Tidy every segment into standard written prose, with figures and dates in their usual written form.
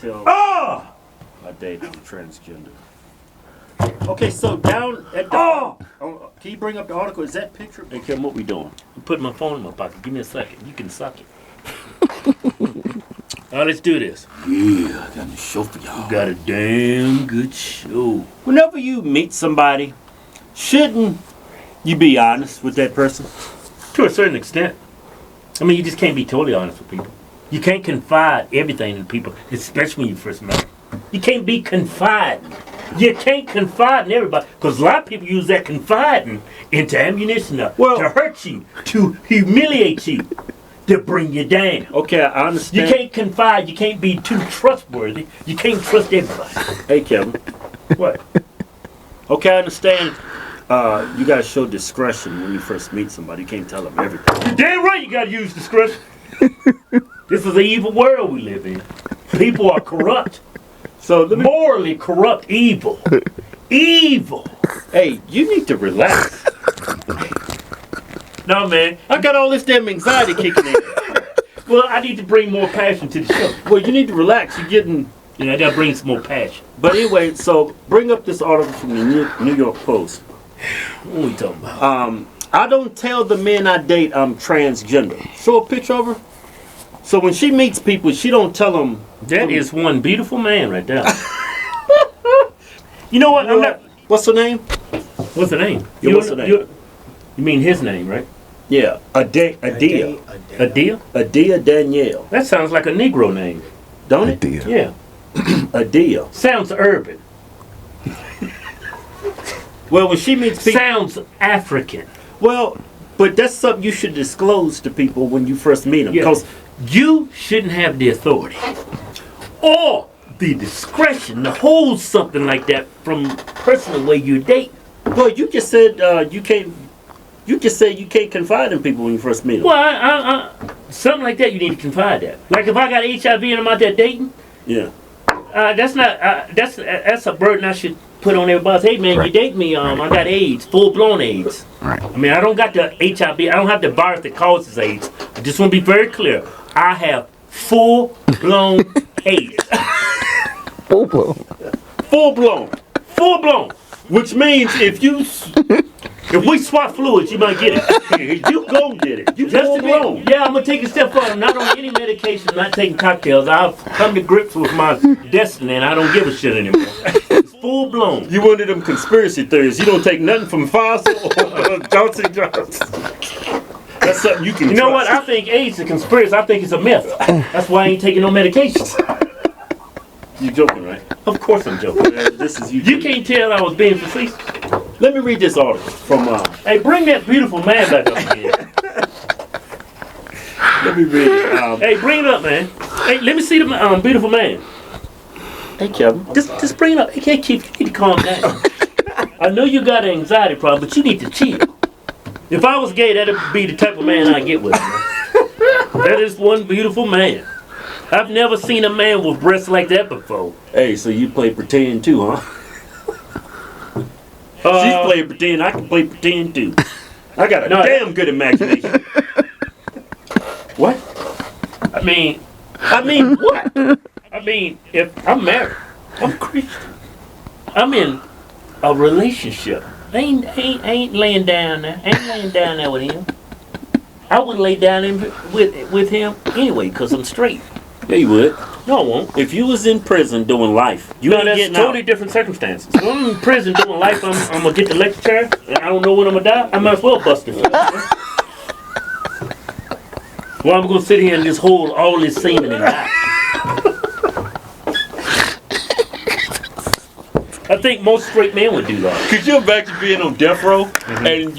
tell my date I'm transgender. Okay, so down at the can you bring up the article? Is that picture? Hey Kim, what we doing? I'm putting my phone in my pocket. Give me a second. You can suck it. All right, let's do this. Yeah, I got a show for y'all. You got a damn good show. Whenever you meet somebody, shouldn't you be honest with that person? To a certain extent. I mean, you just can't be totally honest with people. You can't confide everything in people, especially when you first met them. You can't be confiding. You can't confide in everybody. Because a lot of people use that confiding into ammunition to hurt you, to humiliate you, to bring you down. Okay, I understand. You can't confide. You can't be too trustworthy. You can't trust everybody. Hey, Kevin. What? Okay, I understand. You gotta show discretion when you first meet somebody. You can't tell them everything. You're damn right you gotta use discretion. This is an evil world we live in. People are corrupt. So morally corrupt, evil. Evil. Hey, you need to relax. No, man. I got all this damn anxiety kicking in. Well, I need to bring more passion to the show. Well, you need to relax. You're getting... I gotta bring some more passion. But anyway, so bring up this article from the New York Post. What are we talking about? I don't tell the men I date I'm transgender. Show a picture of her. So when she meets people, she don't tell them. That is one beautiful man right there. You know what? I'm not. What's her name? What's her name? Yeah, what's her name? You mean his name, right? Yeah, Adia. Adia Danielle. That sounds like a Negro name, don't it? Adia. Yeah. Adia. Sounds urban. Well, when she meets people... Sounds African. Well, but that's something you should disclose to people when you first meet them. Because you shouldn't have the authority or the discretion to hold something like that from the person the way you date. Well, you just said you can't... You just said you can't confide in people when you first meet them. Well, something like that you need to confide that. Like if I got HIV and I'm out there dating... Yeah. That's not. That's a burden I should put on everybody. Hey man, you date me? I got AIDS, full blown AIDS. Right. I mean, I don't got the HIV. I don't have the virus that causes AIDS. I just want to be very clear. I have full blown AIDS. Full blown. Full blown. Full blown. Which means if we swap fluids, you might get it. You go get it. You just blown. Yeah, I'm gonna take a step further. Not on any medication. I'm not taking cocktails. I've come to grips with my destiny, and I don't give a shit anymore. It's full blown. You one of them conspiracy theories. You don't take nothing from Pfizer or Johnson Johnson. That's something you can. You know what? I think AIDS is a conspiracy. I think it's a myth. That's why I ain't taking no medications. You joking, right? Of course I'm joking. This is you. You can't tell I was being facetious. Let me read this article from. Hey, bring that beautiful man back up here. Let me read it. Hey, bring it up, man. Hey, let me see the beautiful man. Hey, Kevin. Just bring it up. Hey, Keith, you need to calm down. I know you got an anxiety problem, but you need to chill. If I was gay, that'd be the type of man I get with. That is one beautiful man. I've never seen a man with breasts like that before. Hey, so you play pretend too, huh? She's playing pretend. I can play pretend too. I got a damn good imagination. What? I mean what? I mean, if I'm married, I'm Christian. I'm in a relationship. I ain't laying down there. I ain't laying down there with him. I would lay down with him anyway, because I'm straight. Yeah, you would. No, I won't. If you was in prison doing life, that's totally different circumstances. If I'm in prison doing life, I'm going to get the electric chair, and I don't know when I'm going to die, I might as well bust it. Well, I'm going to sit here and just hold all this semen and die. I think most straight men would do that. Could you imagine being on death row and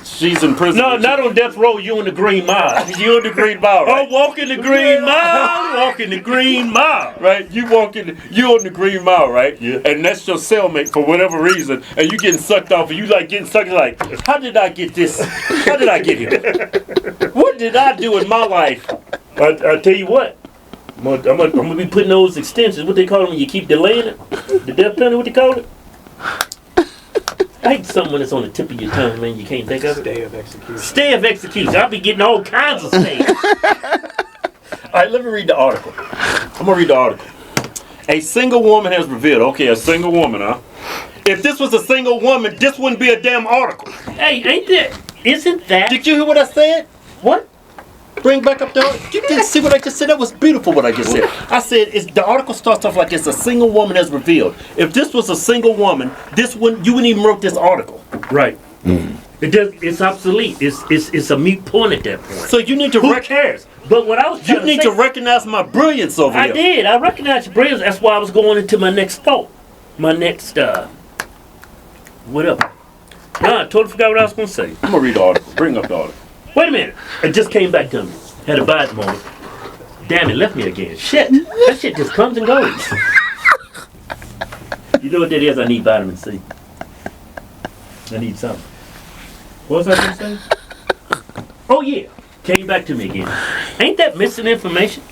she's in prison? No, not on death row. You in the Green Mile. You in the Green Mile, right? Oh, walking the Green Mile. Walking the Green Mile. Right? You on the Green Mile, right? Yeah. And that's your cellmate for whatever reason, and you getting sucked off, and you like getting sucked. Like, how did I get this? How did I get here? What did I do in my life? I tell you what. I'm gonna be putting those extensions. What they call them when you keep delaying it? The death penalty. What they call it? I hate something when it's on the tip of your tongue, man. You can't think of it. Stay of execution. Stay of execution. I'll be getting all kinds of stays. All right, let me read the article. I'm gonna read the article. A single woman has revealed. Okay, a single woman, huh? If this was a single woman, this wouldn't be a damn article. Hey, isn't that? Did you hear what I said? What? Bring back up the article. You didn't see what I just said? That was beautiful what I just said. I said the article starts off like it's a single woman has revealed. If this was a single woman, you wouldn't even wrote this article. Right. It's obsolete. It's a moot point at that point. So you need to Who cares? But what I was trying you need to recognize my brilliance over here. I did. I recognized your brilliance. That's why I was going into my next thought. My next whatever. No, I totally forgot what I was going to say. I'm going to read the article. Bring up the article. Wait a minute. It just came back to me. Had a bad moment. Damn, it left me again. Shit. That shit just comes and goes. You know what that is? I need vitamin C. I need something. What was I going to say? Oh, yeah. Came back to me again. Ain't that missing information?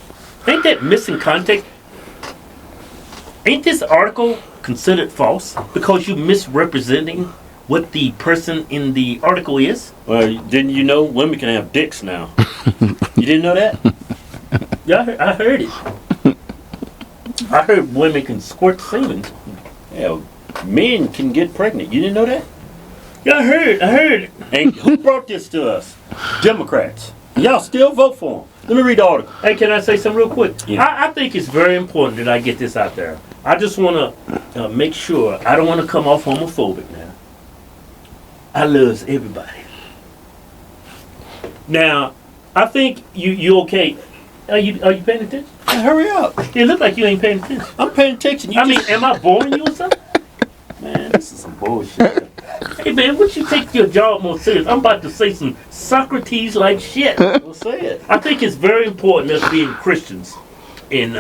Ain't that missing context? Ain't this article considered false because you misrepresenting what the person in the article is? Well, didn't you know women can have dicks now? You didn't know that? Yeah, I heard it. I heard women can squirt semen. Yeah, men can get pregnant. You didn't know that? Yeah, I heard. And who brought this to us? Democrats. Y'all still vote for them. Let me read the article. Hey, can I say something real quick? Yeah. I think it's very important that I get this out there. I just want to make sure. I don't want to come off homophobic now. I loves everybody. Now, I think you okay. Are you paying attention? Hurry up. It looks like you ain't paying attention. I'm paying attention. Am I boring you or something? Man, this is some bullshit. Hey man, would you take your job more serious? I'm about to say some Socrates-like shit. Well, say it. I think it's very important as being Christians and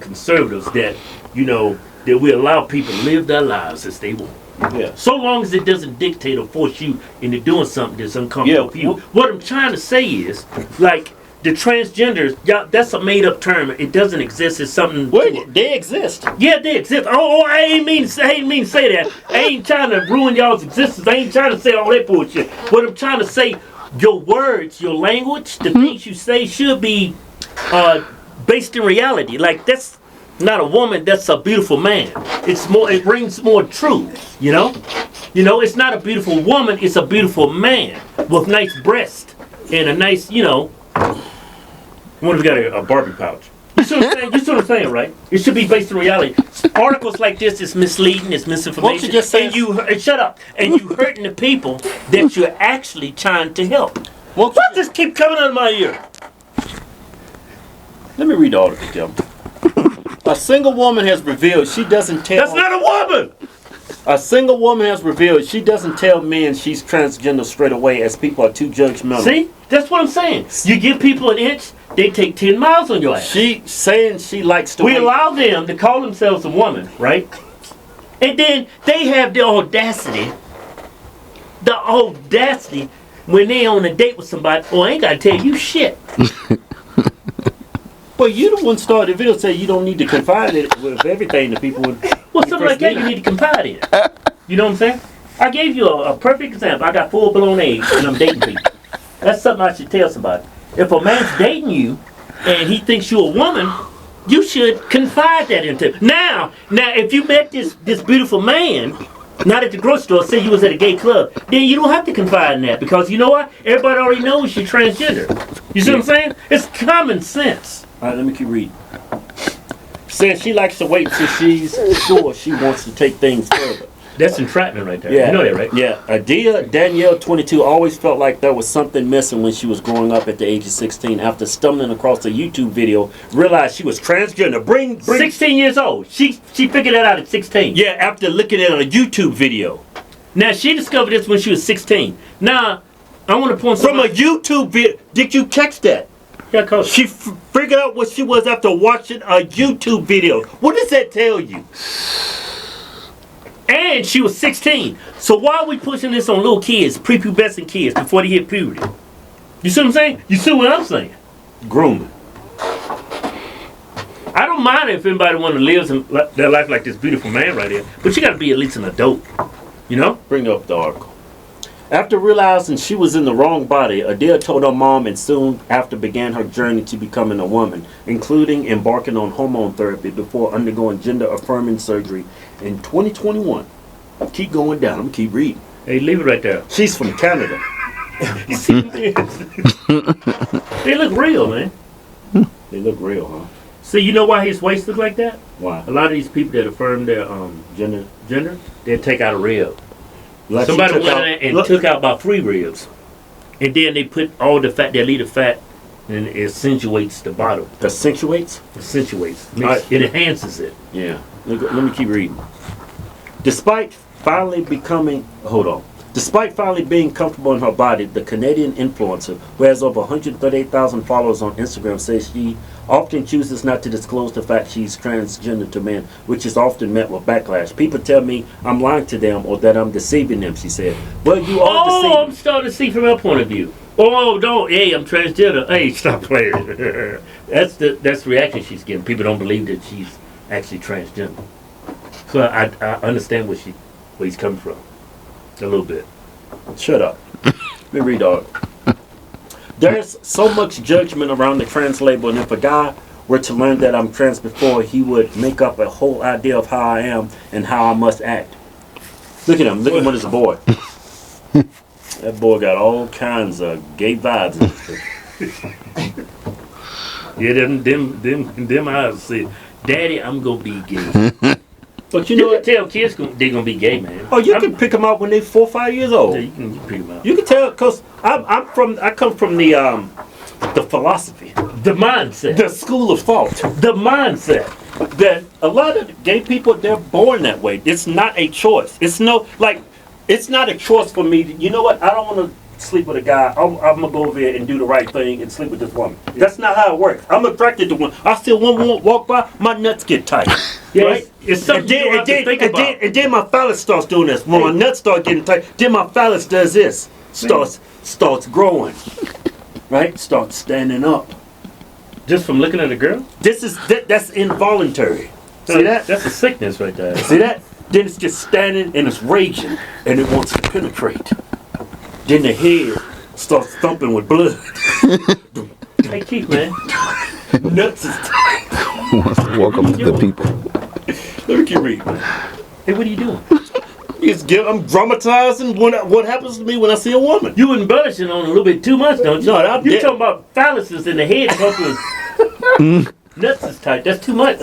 conservatives that that we allow people to live their lives as they want. Yeah. So long as it doesn't dictate or force you into doing something that's uncomfortable for you. What I'm trying to say is, like, the transgenders, that's a made-up term. It doesn't exist. It's something. Wait, they exist. Yeah, they exist. Oh, I ain't mean to say that. I ain't trying to ruin y'all's existence. I ain't trying to say all that bullshit. What I'm trying to say, your words, your language, the things you say should be based in reality. Like, that's not a woman, that's a beautiful man. It brings more truth, you know? It's not a beautiful woman, it's a beautiful man with nice breasts and a nice, what if we got a Barbie pouch? You see what I'm saying, right? It should be based in reality. Articles like this is misleading, it's misinformation. Won't you just say shut up. And you hurting the people that you're actually trying to help. What just keep coming out of my ear? Let me read the article, Jim. A single woman has revealed she doesn't tell. That's not a woman! A single woman has revealed she doesn't tell men she's transgender straight away as people are too judgmental. See? That's what I'm saying. You give people an inch, they take 10 miles on your ass. She saying she likes to We allow them to call themselves a woman, right? And then they have the audacity when they on a date with somebody, I ain't got to tell you shit. Well, you the one started the video say you don't need to confide it with everything to people. Well, something like that you need to confide in. You know what I'm saying? I gave you a perfect example. I got full-blown AIDS and I'm dating people. That's something I should tell somebody. If a man's dating you and he thinks you're a woman, you should confide that into him. Now, if you met this beautiful man, not at the grocery store, say you was at a gay club, then you don't have to confide in that because you know what? Everybody already knows you're transgender. You see what I'm saying? It's common sense. All right, let me keep reading. Saying she likes to wait till she's sure she wants to take things further. That's entrapment right there. Yeah. You know that, right? Yeah. Adia Danielle, 22, always felt like there was something missing when she was growing up at the age of 16. After stumbling across a YouTube video, realized she was transgender. Bring 16 years old. She figured that out at 16. Yeah, after looking at a YouTube video. Now, she discovered this when she was 16. Now, I want to point from a YouTube video. Did you catch that? Yeah, coach. She figured out what she was after watching a YouTube video. What does that tell you? And she was 16. So why are we pushing this on little kids, prepubescent kids, before they hit puberty? You see what I'm saying? You see what I'm saying? Grooming. I don't mind if anybody want to live their life like this beautiful man right here, but you got to be at least an adult. You know? Bring up the article. After realizing she was in the wrong body, Adele told her mom and soon after began her journey to becoming a woman, including embarking on hormone therapy before undergoing gender-affirming surgery in 2021. Keep going down. I'm going to keep reading. Hey, leave it right there. She's from Canada. You see this? They look real, man. They look real, huh? See, you know why his waist look like that? Why? A lot of these people that affirm their gender, they take out a rib. Like Somebody went in there and took out about 3 ribs. And then they put all the fat, they leave the fat, and it accentuates the bottom. Accentuates? Accentuates. It enhances it. Yeah. Let me keep reading. Despite finally being comfortable in her body, the Canadian influencer, who has over 138,000 followers on Instagram, says she often chooses not to disclose the fact she's transgender to men, which is often met with backlash. People tell me I'm lying to them or that I'm deceiving them, she said. But you are deceiving. I'm starting to see from her point of view. Oh, don't. Hey, I'm transgender. Hey, stop playing. That's the reaction she's getting. People don't believe that she's actually transgender. So I understand where he's coming from. A little bit. Shut up. Let me read, dog. There's so much judgment around the trans label, and if a guy were to learn that I'm trans before, he would make up a whole idea of how I am and how I must act. Look at him. Look at him as a boy. That boy got all kinds of gay vibes. Yeah, them eyes say, Daddy, I'm gonna be gay. But you know what? Tell kids they're gonna be gay, man. Oh, you can pick them out when they're 4 or 5 years old. Yeah, you can pick them out. You can tell, cause I come from the philosophy, The mindset. the school of thought. The mindset. That a lot of gay people, they're born that way. It's not a choice. It's not a choice for me. You know what? I don't want to sleep with a guy. I'm gonna go over here and do the right thing and sleep with this woman. That's not how it works. I'm attracted to one. I see one walk by, my nuts get tight. Yeah, Right? it's something you don't have to think about. And then my phallus starts doing this. When my nuts start getting tight, then my phallus does this. Starts growing. Right? Starts standing up. Just from looking at a girl? That's involuntary. See that? That's a sickness right there. See that? Then it's just standing and it's raging and it wants to penetrate. Then the head starts thumping with blood. Hey, Keith, man. Nuts is tight. Welcome to the people. Let me keep reading. Hey, what are you doing? I'm dramatizing what happens to me when I see a woman. You embellishing on a little bit too much, don't you? No, I'm You're dead. talking about phalluses in the head pumping. Nuts is tight. That's too much.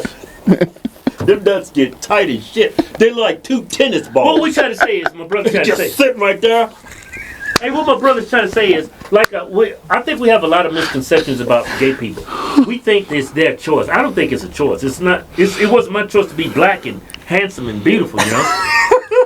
Them nuts get tight as shit. They're like 2 tennis balls. What we trying to say is, my brother trying to Just say. sitting right there. Hey, what my brother's trying to say is, like, I think we have a lot of misconceptions about gay people. We think it's their choice. I don't think it's a choice. It's not. It wasn't my choice to be black and handsome and beautiful, you know.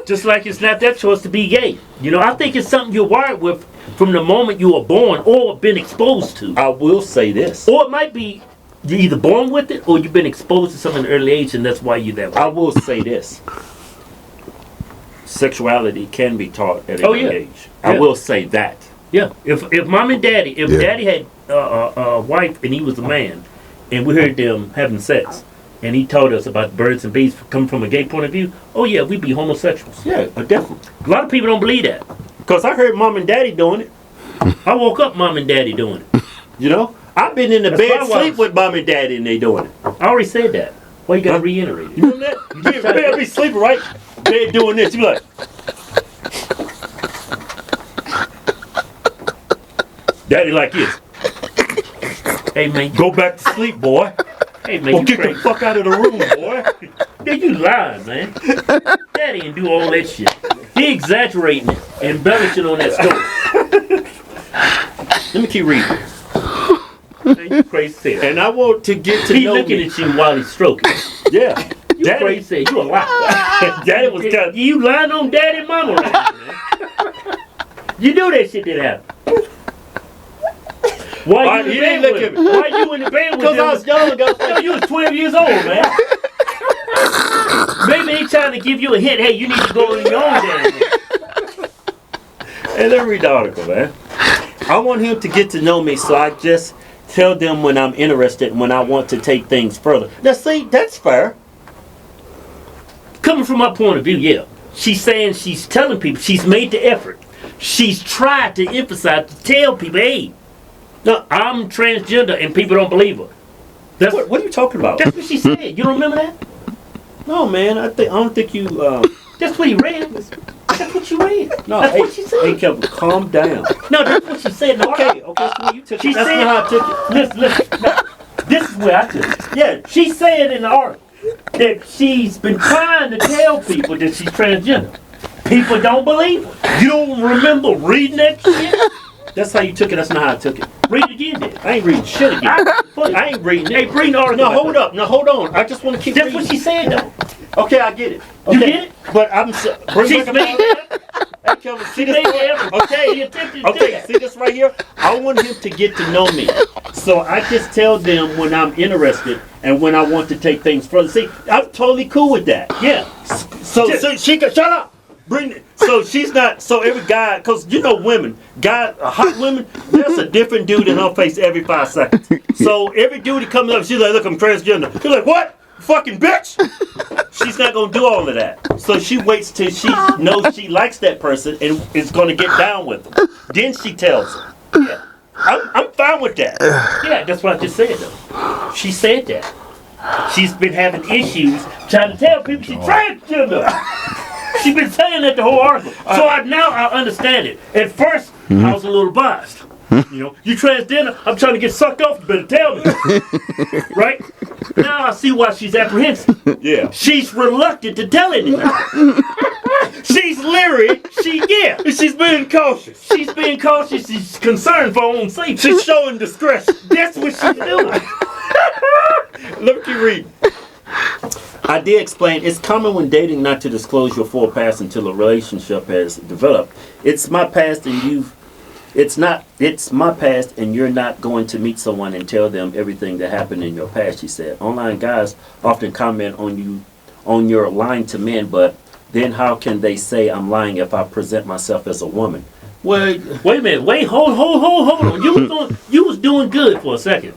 Just like it's not their choice to be gay. You know, I think it's something you're wired with from the moment you were born or been exposed to. I will say this. Or it might be you're either born with it or you've been exposed to something at an early age and that's why you're that way. I will say this. Sexuality can be taught at a young age. I will say that. Yeah. If mom and daddy, daddy had a wife and he was a man and we heard them having sex and he told us about birds and bees coming from a gay point of view, oh yeah, we'd be homosexuals. Yeah, definitely. A lot of people don't believe that. Because I heard mom and daddy doing it. I woke up mom and daddy doing it. You know? I've been in the That's bed my wife. sleep with mom and daddy and they doing it. I already said that. Why you gotta reiterate it? You know that? You get in bed, be sleeping, right? Bed doing this. You be like... Daddy like this. Hey man, Go back to sleep, boy. hey man, Or you get the crazy. fuck out of the room, boy. Yeah, you lying, man. Daddy didn't do all that shit. He exaggerating it, embellishing on that story. Let me keep reading. Man, you crazy. And I want to get to He know looking me. at you while he's stroking. Yeah. You Daddy, crazy. You a lie. Daddy was kind of... You lying on daddy and mama right now, man. You knew that shit didn't happen. Why you in the bed with him? Why you in the bed with him? Because I was young ago. No, you was 12 years old, man. Maybe they trying to give you a hint. Hey, you need to go on your own daddy. Hey, let me read the article, man. I want him to get to know me, so I just tell them when I'm interested and when I want to take things further. Now, see, that's fair. Coming from my point of view, yeah. She's saying she's telling people she's made the effort. she's tried to emphasize, to tell people, hey, no, I'm transgender, and people don't believe her. That's What are you talking about? That's what she said. You don't remember that? No, man. I don't think you. That's what he read. That's what you read. No, that's what she said. Hey, Kevin, calm down. No, that's what she said. Okay, so you took she it. That's said, not how I took it. Listen. This is where I took it. Yeah, she said in the article that she's been trying to tell people that she's transgender. People don't believe her. You don't remember reading that shit? That's how you took it. That's not how I took it. Read it again, then. I ain't reading shit again. I ain't reading it. Hey, bring the article. No, hold up. No, hold on. I just want to keep That's reading. what she said, though. Okay, I get it. You Okay, get it? But She's made it. Hey, Kevin, see this? Made it. Okay, He attempted to do okay, that. see this right here? I want him to get to know me. So I just tell them when I'm interested and when I want to take things further. See, I'm totally cool with that. Yeah. So she can shut up. Bring it. So she's not. So every guy, because you know women, hot women, there's a different dude in her face every 5 seconds. So every dude that comes up, she's like, look, I'm transgender. You're like, what? Fucking bitch. She's not gonna do all of that. So she waits till she knows she likes that person and is gonna get down with them. Then she tells them. Yeah. I'm fine with that. Yeah, that's what I just said, though. She said that. She's been having issues trying to tell people she's transgender. She's been saying that the whole article. So now I understand it. At first, I was a little biased. You know, you transgender, I'm trying to get sucked off, you better tell me. Right? Now I see why she's apprehensive. Yeah. She's reluctant to tell anything. She's leery. She's being cautious. She's being cautious. She's concerned for her own safety. She's showing discretion. That's what she's doing. Let me keep reading. I did explain it's common when dating not to disclose your full past until a relationship has developed. It's my past and you're not going to meet someone and tell them everything that happened in your past, she said. Online guys often comment on your lying to men, but then how can they say I'm lying if I present myself as a woman? Wait a minute. Wait, hold on. You was doing good for a second.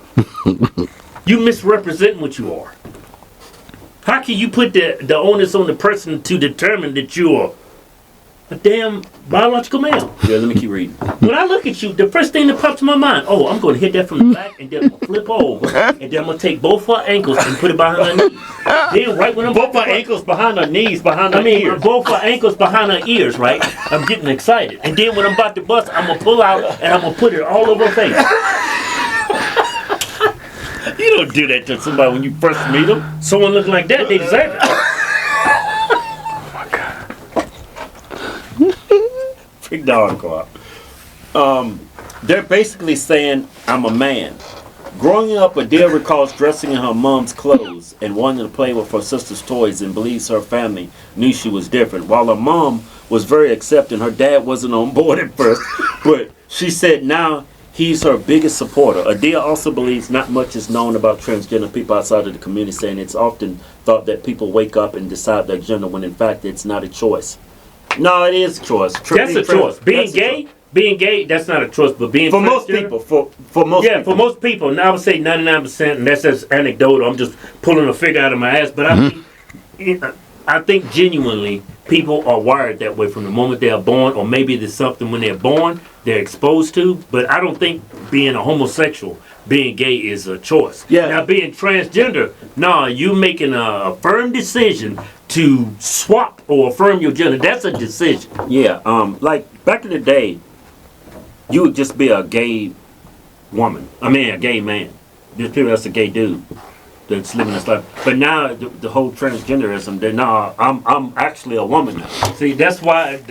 You misrepresenting what you are. How can you put the onus on the person to determine that you are a damn biological male? Yeah, let me keep reading. When I look at you, the first thing that pops to my mind, oh, I'm going to hit that from the back, and then I'm going to flip over, and then I'm going to take both her ankles and put it behind her knees. Then right when I'm Both her ankles behind her knees, behind her ears. both her ankles behind her ears, right? I'm getting excited. And then when I'm about to bust, I'm going to pull out, and I'm going to put it all over her face. You don't do that to somebody when you first meet them. Someone looking like that, they deserve it. Big dog go out. They're basically saying I'm a man. Growing up, Adele recalls dressing in her mom's clothes and wanting to play with her sister's toys and believes her family knew she was different. While her mom was very accepting, her dad wasn't on board at first, but she said now he's her biggest supporter. Adele also believes not much is known about transgender people outside of the community, saying it's often thought that people wake up and decide their gender when in fact it's not a choice. No, it is a choice. That's a choice. Being gay, that's not a choice, but being for most people, for most yeah, people. for most people, and I would say 99%, and that's just anecdotal. I'm just pulling a figure out of my ass, but I think genuinely people are wired that way from the moment they are born, or maybe there's something when they're born they're exposed to. But I don't think being a homosexual, being gay is a choice. Yeah. Now being transgender, you making a firm decision to swap or affirm your gender. That's a decision. Yeah, like back in the day, you would just be a gay woman. I mean, a gay man. There's people that's a gay dude that's living this life. But now the whole transgenderism, I'm actually a woman now. See, that's why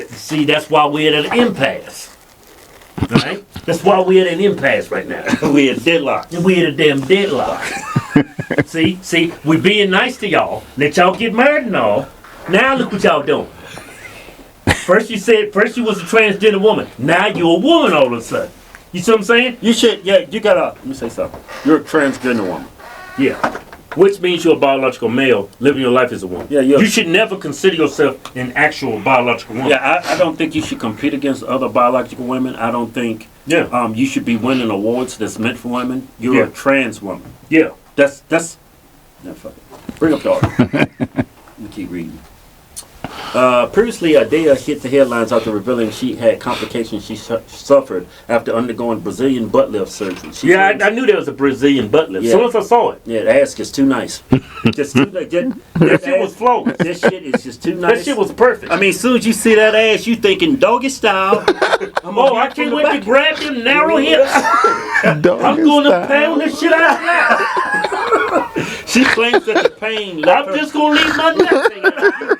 we're at an impasse. Right? That's why we're at an impasse right now. We're at deadlock. We're at a damn deadlock. See, we being nice to y'all. Let y'all get married and all. Now look what y'all doing. First you was a transgender woman. Now you're a woman all of a sudden. You see what I'm saying? You gotta, let me say something. You're a transgender woman. Yeah. Which means you're a biological male living your life as a woman. Yeah, you should never consider yourself an actual biological woman. Yeah, I don't think you should compete against other biological women. I don't think you should be winning awards that's meant for women. You're a trans woman. Yeah. That's fuck it. Bring up the article. Let me keep reading. Previously, Adele hit the headlines after revealing she had complications she suffered after undergoing Brazilian butt lift surgery. I knew there was a Brazilian butt lift. Yeah. As soon as I saw it. Yeah, the ass is too nice. Just too nice. That shit was flawless. That shit is just too nice. That shit was perfect. I mean, as soon as you see that ass, you thinking doggy style. I can't wait to grab them narrow hips. I'm going to pound this shit out now. She claims that the pain left I'm just going to leave my neck.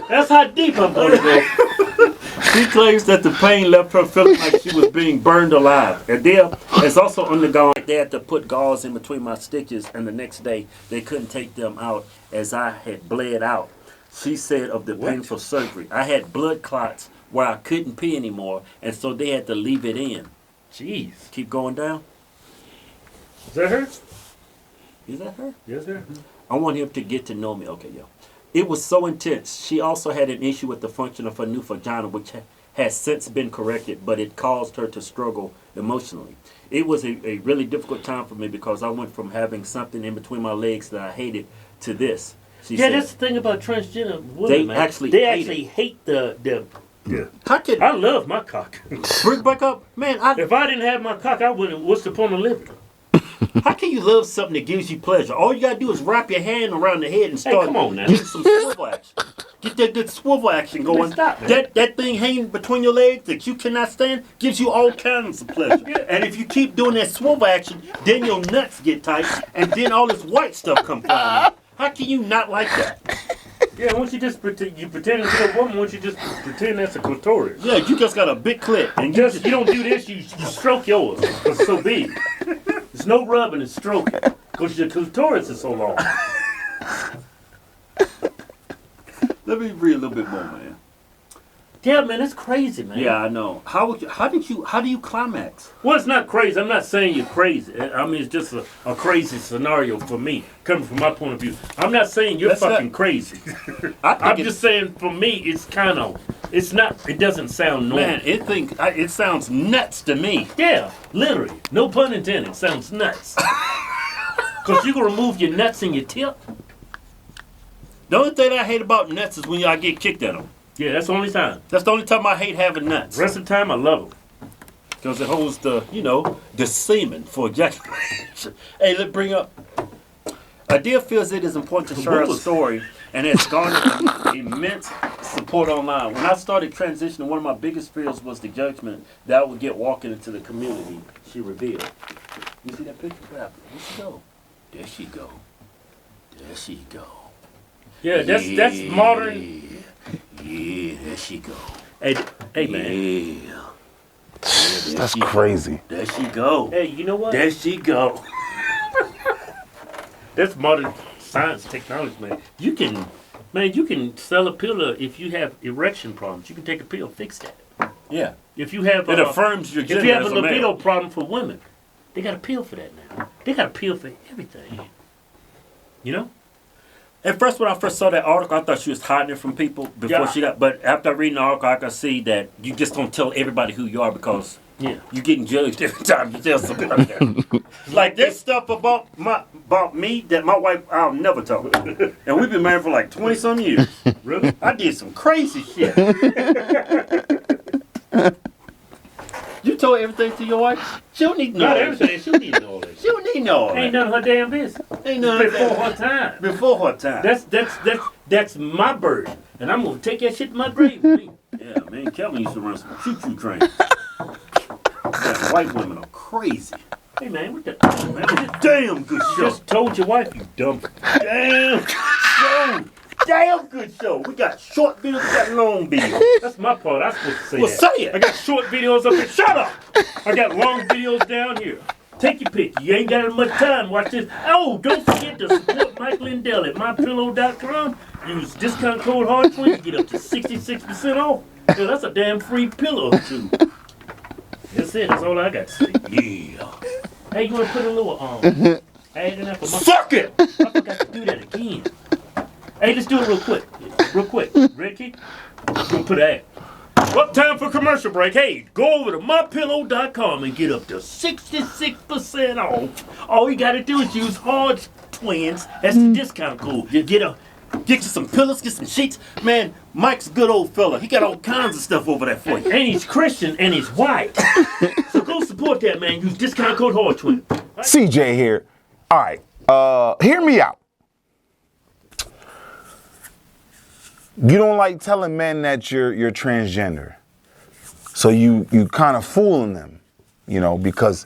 That's how deep I'm going to go. She claims that the pain left her feeling like she was being burned alive. Adele has also undergone. They had to put gauze in between my stitches, and the next day they couldn't take them out as I had bled out. She said of the painful surgery, I had blood clots where I couldn't pee anymore, and so they had to leave it in. Jeez. Keep going down. Is that her? Is that her? Yes, sir. I want him to get to know me. Okay, yo. It was so intense. She also had an issue with the function of her new vagina, which has since been corrected, but it caused her to struggle emotionally. It was a really difficult time for me because I went from having something in between my legs that I hated to this. She said, that's the thing about transgender women, They man. actually they hate actually hate the How can I love my cock. bring back up, man? If I didn't have my cock, I wouldn't. What's the point of living? How can you love something that gives you pleasure? All you gotta do is wrap your hand around the head and start come on now. getting some swivel action. Get that good swivel action going. Stop, man. That thing hanging between your legs that you cannot stand gives you all kinds of pleasure. And if you keep doing that swivel action, then your nuts get tight, and then all this white stuff comes flying out. How can you not like that? Yeah, once you just pretend to be a woman, once you just pretend that's a clitoris. Yeah, you just got a big clit, and You don't do this, you stroke yours. It's so big. There's no rubbing and stroking. Because your clitoris is so long. Let me read a little bit more, man. Yeah, man, that's crazy, man. Yeah, I know. How do you climax? Well, it's not crazy. I'm not saying you're crazy. I mean, it's just a crazy scenario for me, coming from my point of view. I'm not saying you're fucking crazy. I'm just saying for me, it doesn't sound normal. Man, it sounds nuts to me. Yeah, literally. No pun intended. It sounds nuts. Because you can remove your nuts and your tip. The only thing I hate about nuts is when y'all get kicked at them. Yeah, that's the only time. That's the only time I hate having nuts. The rest of the time, I love them. Because it holds the semen for ejaculation. Hey, let's bring up. Adele feels it is important to share her story and has garnered immense support online. When I started transitioning, one of my biggest fears was the judgment that I would get walking into the community, she revealed. You see that picture? Where she go? There she go. There she go. Yeah, that's modern. Yeah, there she go. Hey man. Yeah. That's crazy. There she go. Hey, you know what? There she go. That's modern science technology, man. You can sell a pill if you have erection problems. You can take a pill, fix that. Yeah. If you have It affirms your gender. if you have a as a male. libido problem for women, they got a pill for that now. They got a pill for everything. You know? At first, when I first saw that article, I thought she was hiding it from people before she got. But after reading the article, I could see that you just don't tell everybody who you are because you're getting judged every time you tell somebody that. Like there's stuff about me that my wife I'll never tell her. And we've been married for like 20-some years. Really? I did some crazy shit. You told everything to your wife? She don't need to know Not all everything. She don't need to know all that. She don't need to know all that. Ain't none of her damn business. Ain't none of Before that. her time. Before her time. That's my burden. And I'm gonna take that shit to my grave with me. Yeah, man, Kelvin used to run some choo-choo trains. Yeah, white women are crazy. Hey man, what the Damn good show. just told your wife you dumb. Damn good show. Damn good show. We got short videos, we got long videos. That's my part. I'm supposed to say Well, that. say it. I got short videos up here. Shut up! I got long videos down here. Take your pick. You ain't got as much time. Watch this. Oh, don't forget to support Mike Lindell at mypillow.com. Use discount code Hodgetwins. Get up to 66% off. Yeah, that's a damn free pillow or two. That's it. That's all I got to say. Yeah. Hey, you want to put a little add in there for my... Suck it! I forgot to do that again. Hey, let's do it real quick. Real quick. Ready, Keith? We're going to put an ad. Well, time for commercial break. Hey, go over to mypillow.com and get up to 66% off. All you got to do is use Hodgetwins. That's the discount code. Get a Get you some pillows, get some sheets. Man, Mike's a good old fella. He got all kinds of stuff over there for you. And he's Christian and he's white. So go support that, man. Use discount code Hodgetwins. Right? CJ here. All right. Hear me out. You don't like telling men that you're transgender. So you kind of fooling them, you know, because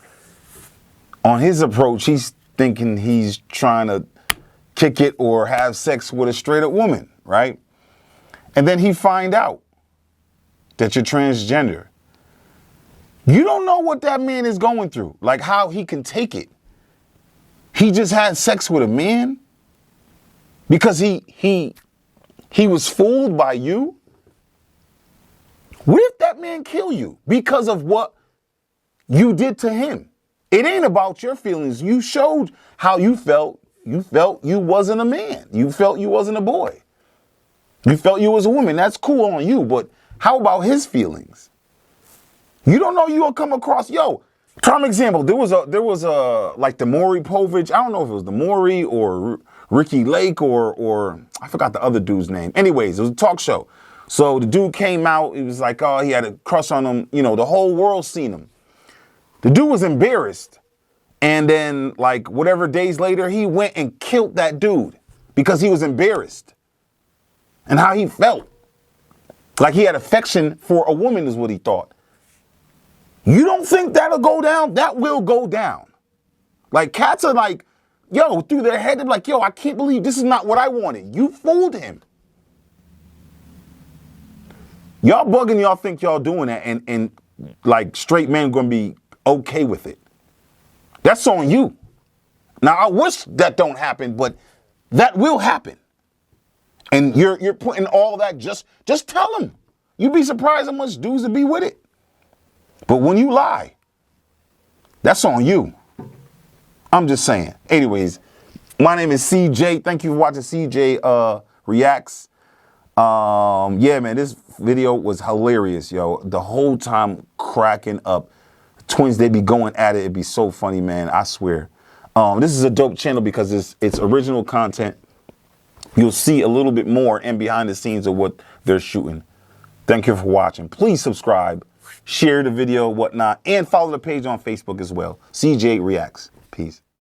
on his approach, he's thinking he's trying to kick it or have sex with a straight up woman, right? And then he find out that you're transgender. You don't know what that man is going through, like how he can take it. He just had sex with a man because he was fooled by you. What if that man kill you because of what you did to him? It ain't about your feelings. You showed how you felt. You felt you wasn't a man. You felt you wasn't a boy. You felt you was a woman. That's cool on you, but how about his feelings? You don't know you'll come across, prime example, there was a like the Maury Povich, I don't know if it was the Maury or Ricky Lake or I forgot the other dude's name. Anyways, it was a talk show. So the dude came out, he was like, oh, he had a crush on him, you know, the whole world seen him. The dude was embarrassed. And then, like, whatever days later, he went and killed that dude because he was embarrassed. And how he felt. Like he had affection for a woman is what he thought. You don't think that'll go down? That will go down. Like, cats are like, through their head, they're like, I can't believe this is not what I wanted. You fooled him. Y'all bugging, y'all think y'all doing that, and like straight men gonna be okay with it. That's on you. Now I wish that don't happen, but that will happen. And you're putting all that, just tell them. You'd be surprised how much dudes would be with it. But when you lie, that's on you. I'm just saying. Anyways, my name is CJ. Thank you for watching CJ Reacts. Yeah, man, this video was hilarious, the whole time cracking up. Twins, they be going at it. It'd be so funny, man. I swear. This is a dope channel because it's original content. You'll see a little bit more and behind the scenes of what they're shooting. Thank you for watching. Please subscribe, share the video, whatnot, and follow the page on Facebook as well. CJ Reacts. Peace.